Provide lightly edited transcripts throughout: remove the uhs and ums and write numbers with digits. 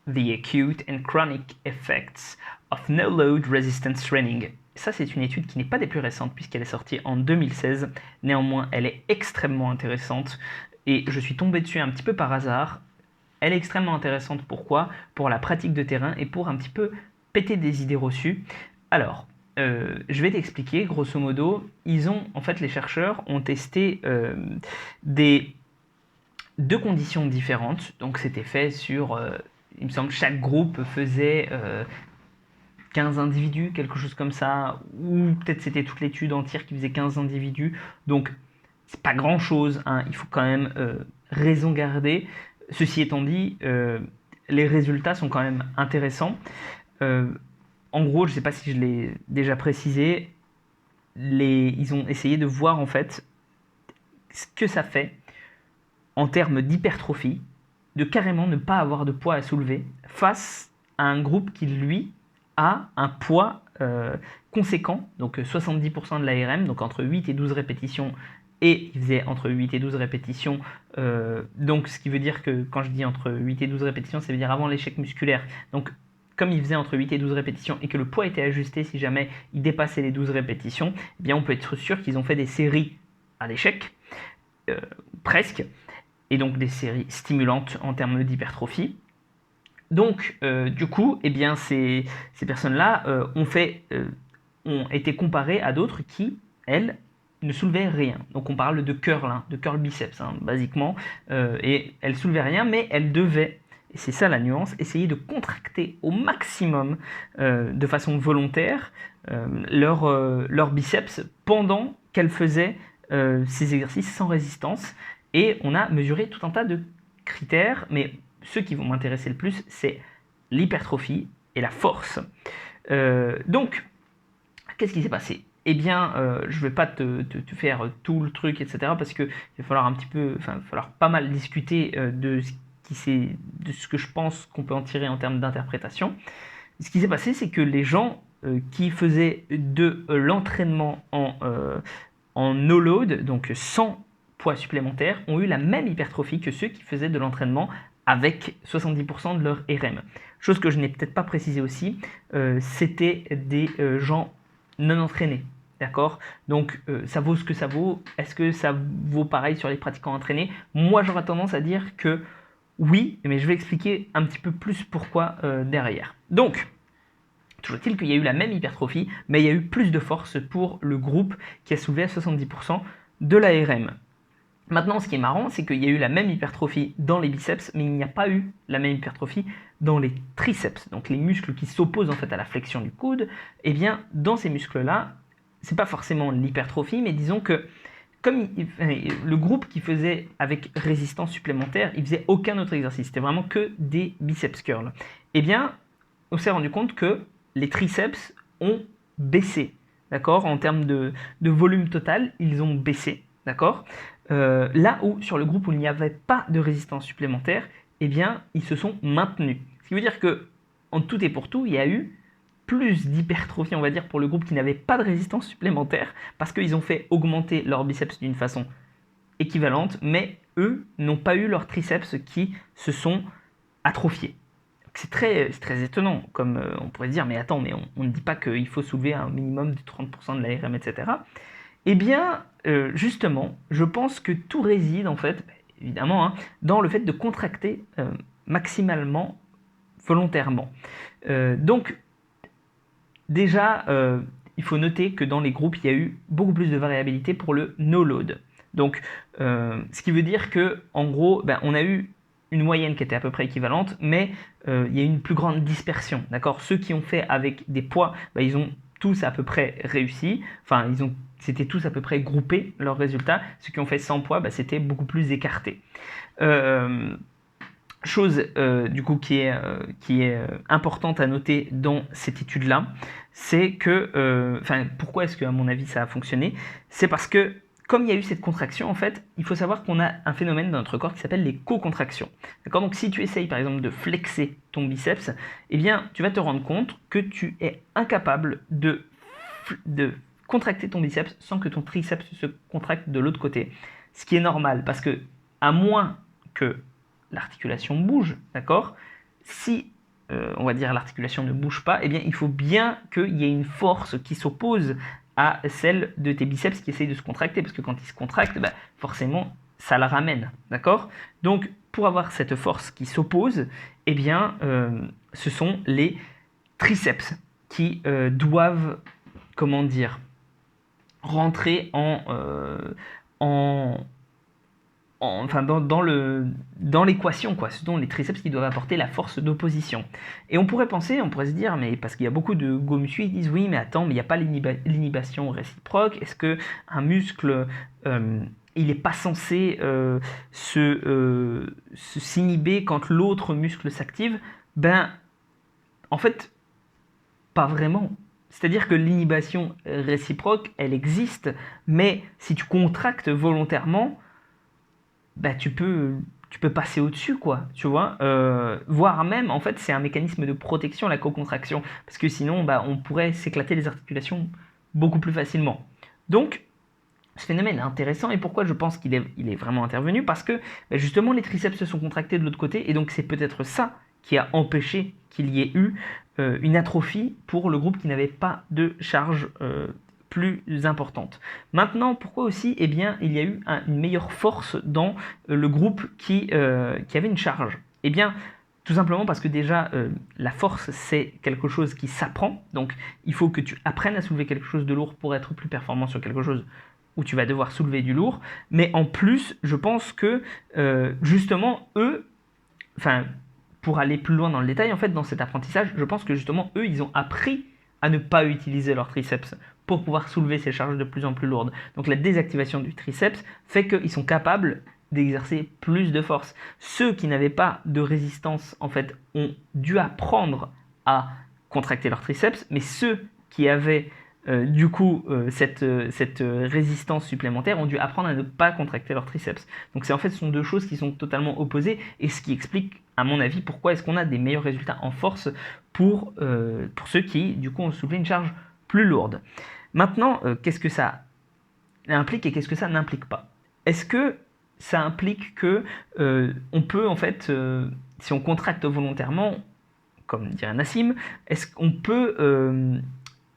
The Acute and Chronic Effects of No Load Resistance Training. Ça, c'est une étude qui n'est pas des plus récentes puisqu'elle est sortie en 2016. Néanmoins, elle est extrêmement intéressante et je suis tombé dessus un petit peu par hasard. Elle est extrêmement intéressante. Pourquoi? Pour la pratique de terrain et pour un petit peu péter des idées reçues. Alors, je vais t'expliquer. Grosso modo, les chercheurs ont testé deux conditions différentes. Donc, c'était fait sur, il me semble, chaque groupe faisait 15 individus, quelque chose comme ça, ou peut-être c'était toute l'étude entière qui faisait 15 individus. Donc, c'est pas grand-chose, hein, il faut quand même raison garder. Ceci étant dit, les résultats sont quand même intéressants. En gros, je ne sais pas si je l'ai déjà précisé, ils ont essayé de voir en fait ce que ça fait en termes d'hypertrophie, de carrément ne pas avoir de poids à soulever face à un groupe qui, lui, a un poids conséquent, donc 70% de l'ARM, donc entre 8 et 12 répétitions, et il faisait entre 8 et 12 répétitions, donc ce qui veut dire que quand je dis entre 8 et 12 répétitions, ça veut dire avant l'échec musculaire. Donc comme il faisait entre 8 et 12 répétitions et que le poids était ajusté si jamais il dépassait les 12 répétitions, eh bien on peut être sûr qu'ils ont fait des séries à l'échec, presque, et donc des séries stimulantes en termes d'hypertrophie. Donc, du coup, eh bien, ces personnes-là ont été comparées à d'autres qui, elles, ne soulevaient rien. Donc, on parle de curl, hein, de curl biceps, hein, basiquement, et elles soulevaient rien, mais elles devaient, et c'est ça la nuance, essayer de contracter au maximum, de façon volontaire, leur biceps pendant qu'elles faisaient ces exercices sans résistance. Et on a mesuré tout un tas de critères, mais ceux qui vont m'intéresser le plus, c'est l'hypertrophie et la force. Donc, qu'est-ce qui s'est passé? Eh bien, je ne vais pas te faire tout le truc, etc., parce qu'il va falloir pas mal discuter de ce que je pense qu'on peut en tirer en termes d'interprétation. Ce qui s'est passé, c'est que les gens qui faisaient de l'entraînement en no load, donc sans poids supplémentaire, ont eu la même hypertrophie que ceux qui faisaient de l'entraînement avec 70% de leur RM. Chose que je n'ai peut-être pas précisé aussi, c'était des gens non entraînés. D'accord? Donc ça vaut ce que ça vaut. Est-ce que ça vaut pareil sur les pratiquants entraînés? Moi j'aurais tendance à dire que oui, mais je vais expliquer un petit peu plus pourquoi derrière. Donc, toujours est-il qu'il y a eu la même hypertrophie, mais il y a eu plus de force pour le groupe qui a soulevé à 70% de l'ARM. Maintenant, ce qui est marrant, c'est qu'il y a eu la même hypertrophie dans les biceps, mais il n'y a pas eu la même hypertrophie dans les triceps, donc les muscles qui s'opposent en fait à la flexion du coude. Eh bien, dans ces muscles-là, c'est pas forcément l'hypertrophie, mais disons que comme le groupe qui faisait avec résistance supplémentaire, il faisait aucun autre exercice, c'était vraiment que des biceps curls. Eh bien, on s'est rendu compte que les triceps ont baissé, d'accord? En termes de volume total, ils ont baissé, d'accord? Là où, sur le groupe où il n'y avait pas de résistance supplémentaire, eh bien, ils se sont maintenus. Ce qui veut dire que, en tout et pour tout, il y a eu plus d'hypertrophie, on va dire, pour le groupe qui n'avait pas de résistance supplémentaire, parce qu'ils ont fait augmenter leur biceps d'une façon équivalente, mais eux n'ont pas eu leurs triceps qui se sont atrophiés. C'est très étonnant, comme on pourrait dire, mais attends, mais on ne dit pas qu'il faut soulever un minimum de 30% de l'ARM, etc. Eh bien, justement, je pense que tout réside, en fait, évidemment, hein, dans le fait de contracter maximalement, volontairement. Donc, déjà, il faut noter que dans les groupes, il y a eu beaucoup plus de variabilité pour le no-load. Donc, ce qui veut dire que, en gros, on a eu une moyenne qui était à peu près équivalente, mais il y a eu une plus grande dispersion. D'accord? Ceux qui ont fait avec des poids, ils ont tous à peu près réussi. Enfin, c'était tous à peu près groupés leurs résultats. Ceux qui ont fait sans poids, c'était beaucoup plus écarté. Chose du coup qui est importante à noter dans cette étude-là, c'est que, pourquoi est-ce que à mon avis ça a fonctionné? C'est parce que comme il y a eu cette contraction, en fait, il faut savoir qu'on a un phénomène dans notre corps qui s'appelle les co-contractions. D'accord? Donc si tu essayes par exemple de flexer ton biceps, eh bien tu vas te rendre compte que tu es incapable de contracter ton biceps sans que ton triceps se contracte de l'autre côté. Ce qui est normal, parce que à moins que l'articulation bouge, d'accord? Si on va dire, l'articulation ne bouge pas, eh bien, il faut bien qu'il y ait une force qui s'oppose à celle de tes biceps qui essayent de se contracter, parce que quand ils se contractent, bah, forcément, ça la ramène, d'accord? Donc, pour avoir cette force qui s'oppose, eh bien, ce sont les triceps qui doivent, comment dire, rentrer enfin dans l'équation, quoi. Ce sont les triceps qui doivent apporter la force d'opposition. Et on pourrait se dire, mais parce qu'il y a beaucoup de go muscu, ils disent oui, mais attends, mais il n'y a pas l'inhibition réciproque. Est-ce que un muscle, il n'est pas censé s'inhiber quand l'autre muscle s'active? Ben, en fait, pas vraiment. C'est-à-dire que l'inhibition réciproque, elle existe, mais si tu contractes volontairement, bah, tu peux passer au-dessus, quoi, tu vois. Voire même, en fait, c'est un mécanisme de protection, la co-contraction, parce que sinon, bah, on pourrait s'éclater les articulations beaucoup plus facilement. Donc, ce phénomène est intéressant, et pourquoi je pense qu'il est vraiment intervenu? Parce que, bah, justement, les triceps se sont contractés de l'autre côté, et donc c'est peut-être ça qui a empêché qu'il y ait eu une atrophie pour le groupe qui n'avait pas de charge plus importante. Maintenant, pourquoi aussi? Eh bien, il y a eu une meilleure force dans le groupe qui avait une charge. Eh bien, tout simplement parce que déjà, la force, c'est quelque chose qui s'apprend. Donc, il faut que tu apprennes à soulever quelque chose de lourd pour être plus performant sur quelque chose où tu vas devoir soulever du lourd. Mais en plus, je pense que, justement, eux, enfin, pour aller plus loin dans le détail, en fait, dans cet apprentissage, je pense que justement, eux, ils ont appris à ne pas utiliser leur triceps pour pouvoir soulever ces charges de plus en plus lourdes. Donc la désactivation du triceps fait qu'ils sont capables d'exercer plus de force. Ceux qui n'avaient pas de résistance, en fait, ont dû apprendre à contracter leur triceps, mais ceux qui avaient du coup cette résistance supplémentaire ont dû apprendre à ne pas contracter leur triceps. Donc en fait, ce sont deux choses qui sont totalement opposées, et ce qui explique, à mon avis, pourquoi est-ce qu'on a des meilleurs résultats en force pour ceux qui, du coup, ont soulevé une charge plus lourde. Maintenant, qu'est-ce que ça implique et qu'est-ce que ça n'implique pas? Est-ce que ça implique que on peut, en fait, si on contracte volontairement, comme dirait Nassim, est-ce qu'on peut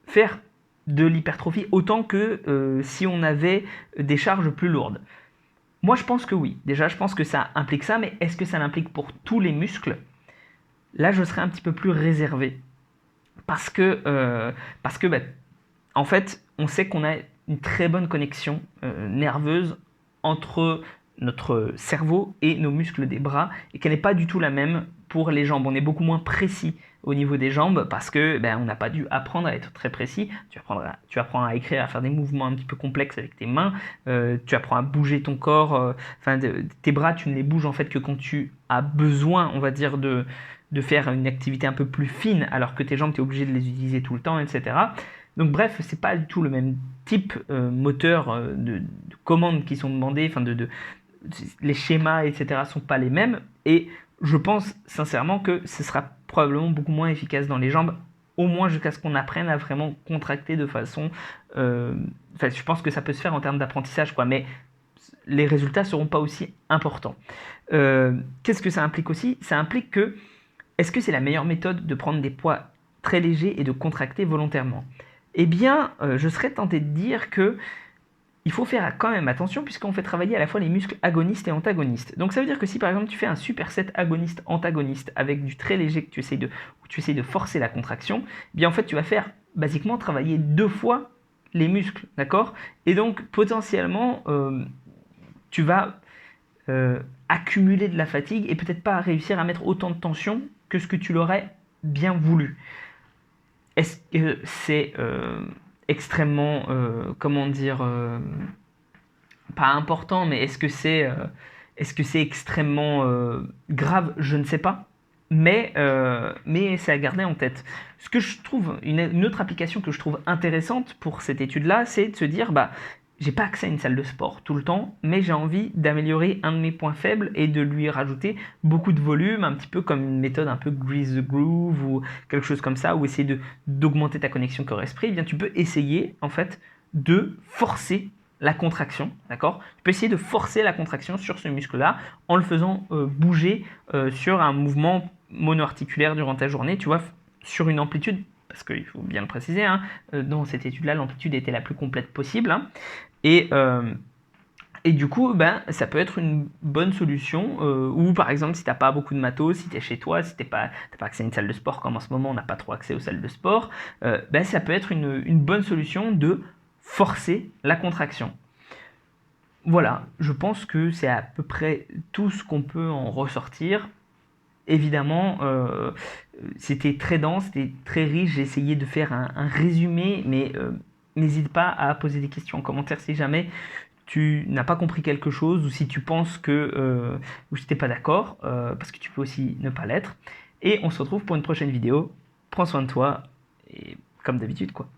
faire de l'hypertrophie autant que si on avait des charges plus lourdes? Moi, je pense que oui. Déjà, je pense que ça implique ça, mais est-ce que ça l'implique pour tous les muscles? Là, je serais un petit peu plus réservé. Parce que bah, en fait, on sait qu'on a une très bonne connexion nerveuse entre notre cerveau et nos muscles des bras, et qu'elle n'est pas du tout la même pour les jambes. On est beaucoup moins précis au niveau des jambes parce que on n'a pas dû apprendre à être très précis. Tu apprends à écrire, à faire des mouvements un petit peu complexes avec tes mains. Tu apprends à bouger ton corps. Tes bras, tu ne les bouges en fait que quand tu as besoin, on va dire, de faire une activité un peu plus fine, alors que tes jambes, tu es obligé de les utiliser tout le temps, etc. Donc bref, c'est pas du tout le même type moteur de commandes qui sont demandées, les schémas, etc. sont pas les mêmes, et je pense sincèrement que ce sera probablement beaucoup moins efficace dans les jambes, au moins jusqu'à ce qu'on apprenne à vraiment contracter de façon... je pense que ça peut se faire en termes d'apprentissage, quoi, mais les résultats seront pas aussi importants. Qu'est-ce que ça implique aussi? Ça implique que, est-ce que c'est la meilleure méthode de prendre des poids très légers et de contracter volontairement? Eh bien, je serais tenté de dire que il faut faire quand même attention, puisqu'on fait travailler à la fois les muscles agonistes et antagonistes. Donc ça veut dire que si par exemple tu fais un superset agoniste-antagoniste avec du très léger où tu essayes de forcer la contraction, eh bien en fait tu vas faire basiquement travailler 2 fois les muscles, d'accord? Et donc potentiellement tu vas accumuler de la fatigue et peut-être pas réussir à mettre autant de tension que ce que tu l'aurais bien voulu. Est-ce que c'est extrêmement, comment dire, pas important, mais est-ce que c'est extrêmement grave? Je ne sais pas, mais c'est à garder en tête. Ce que je trouve, une autre application que je trouve intéressante pour cette étude-là, c'est de se dire, bah, j'ai pas accès à une salle de sport tout le temps, mais j'ai envie d'améliorer un de mes points faibles et de lui rajouter beaucoup de volume, un petit peu comme une méthode un peu Grease the Groove ou quelque chose comme ça, ou essayer d'augmenter ta connexion corps-esprit. Eh bien, tu peux essayer en fait de forcer la contraction, d'accord? Tu peux essayer de forcer la contraction sur ce muscle-là en le faisant bouger sur un mouvement monoarticulaire durant ta journée, tu vois, sur une amplitude, parce qu'il faut bien le préciser, hein, dans cette étude-là, l'amplitude était la plus complète possible, hein, et du coup, ben, ça peut être une bonne solution, ou par exemple, si tu n'as pas beaucoup de matos, si tu es chez toi, si tu n'as pas accès à une salle de sport, comme en ce moment, on n'a pas trop accès aux salles de sport, ben, ça peut être une bonne solution de forcer la contraction. Voilà, je pense que c'est à peu près tout ce qu'on peut en ressortir. Évidemment, c'était très dense, c'était très riche. J'ai essayé de faire un résumé, mais n'hésite pas à poser des questions en commentaire si jamais tu n'as pas compris quelque chose ou si tu penses que ou si t'es pas d'accord, parce que tu peux aussi ne pas l'être. Et on se retrouve pour une prochaine vidéo. Prends soin de toi et comme d'habitude quoi.